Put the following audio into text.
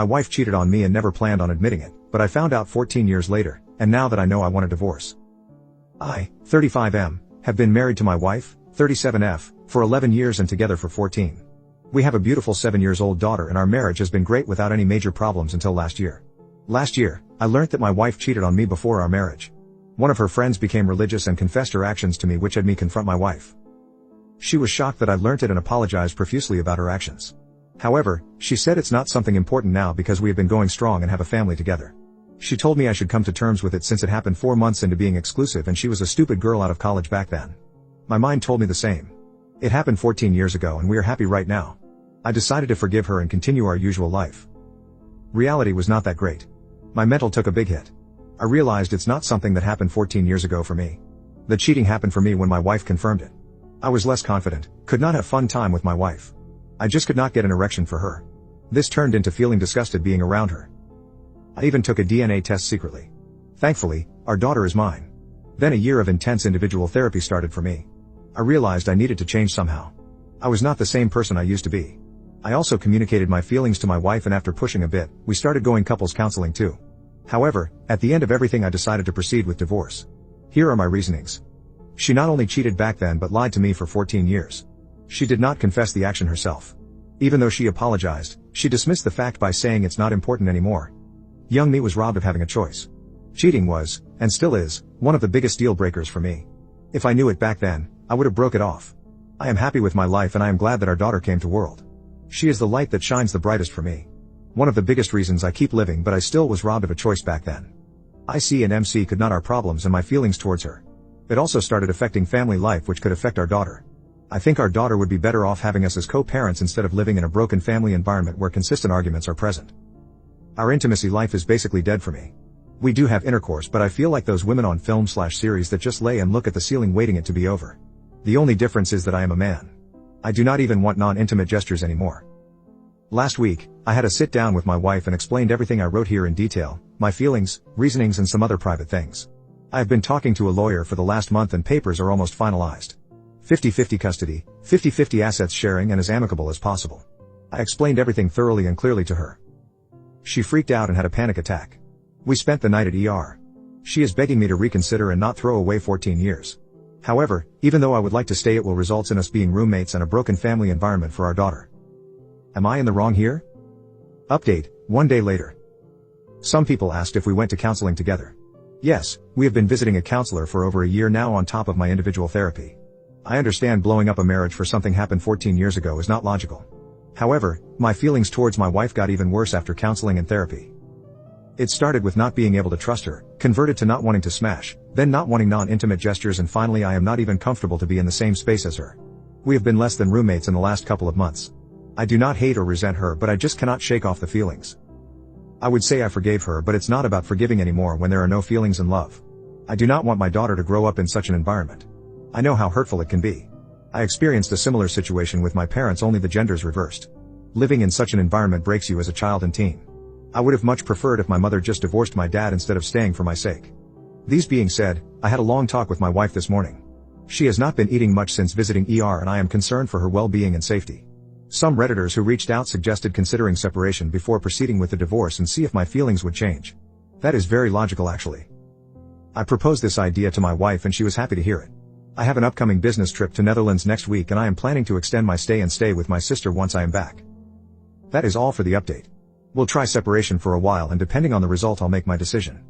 My wife cheated on me and never planned on admitting it, but I found out 14 years later, and now that I know I want a divorce. I, 35M, have been married to my wife, 37F, for 11 years and together for 14. We have a beautiful 7-year-old daughter and our marriage has been great without any major problems until last year. Last year, I learnt that my wife cheated on me before our marriage. One of her friends became religious and confessed her actions to me, which had me confront my wife. She was shocked that I learnt it and apologized profusely about her actions. However, she said it's not something important now because we have been going strong and have a family together. She told me I should come to terms with it since it happened 4 months into being exclusive and she was a stupid girl out of college back then. My mind told me the same. It happened 14 years ago and we are happy right now. I decided to forgive her and continue our usual life. Reality was not that great. My mental took a big hit. I realized it's not something that happened 14 years ago for me. The cheating happened for me when my wife confirmed it. I was less confident, could not have fun time with my wife. I just could not get an erection for her. This turned into feeling disgusted being around her. I even took a DNA test secretly. Thankfully, our daughter is mine. Then a year of intense individual therapy started for me. I realized I needed to change somehow. I was not the same person I used to be. I also communicated my feelings to my wife and after pushing a bit, we started going couples counseling too. However, at the end of everything I decided to proceed with divorce. Here are my reasonings. She not only cheated back then but lied to me for 14 years. She did not confess the action herself. Even though she apologized, she dismissed the fact by saying it's not important anymore. Young me was robbed of having a choice. Cheating was, and still is, one of the biggest deal breakers for me. If I knew it back then, I would have broke it off. I am happy with my life and I am glad that our daughter came to world. She is the light that shines the brightest for me. One of the biggest reasons I keep living, but I still was robbed of a choice back then. IC and MC could not our problems and my feelings towards her. It also started affecting family life which could affect our daughter. I think our daughter would be better off having us as co-parents instead of living in a broken family environment where consistent arguments are present. Our intimacy life is basically dead for me. We do have intercourse but I feel like those women on film/series that just lay and look at the ceiling waiting it to be over. The only difference is that I am a man. I do not even want non-intimate gestures anymore. Last week, I had a sit down with my wife and explained everything I wrote here in detail, my feelings, reasonings and some other private things. I have been talking to a lawyer for the last month and papers are almost finalized. 50-50 custody, 50-50 assets sharing and as amicable as possible. I explained everything thoroughly and clearly to her. She freaked out and had a panic attack. We spent the night at ER. She is begging me to reconsider and not throw away 14 years. However, even though I would like to stay, it will result in us being roommates and a broken family environment for our daughter. Am I in the wrong here? Update, 1 day later. Some people asked if we went to counseling together. Yes, we have been visiting a counselor for over a year now on top of my individual therapy. I understand blowing up a marriage for something happened 14 years ago is not logical. However, my feelings towards my wife got even worse after counseling and therapy. It started with not being able to trust her, converted to not wanting to smash, then not wanting non-intimate gestures and finally I am not even comfortable to be in the same space as her. We have been less than roommates in the last couple of months. I do not hate or resent her but I just cannot shake off the feelings. I would say I forgave her but it's not about forgiving anymore when there are no feelings and love. I do not want my daughter to grow up in such an environment. I know how hurtful it can be. I experienced a similar situation with my parents, only the genders reversed. Living in such an environment breaks you as a child and teen. I would have much preferred if my mother just divorced my dad instead of staying for my sake. These being said, I had a long talk with my wife this morning. She has not been eating much since visiting ER and I am concerned for her well-being and safety. Some Redditors who reached out suggested considering separation before proceeding with the divorce and see if my feelings would change. That is very logical actually. I proposed this idea to my wife and she was happy to hear it. I have an upcoming business trip to Netherlands next week and I am planning to extend my stay with my sister once I am back. That is all for the update. We'll try separation for a while and depending on the result I'll make my decision.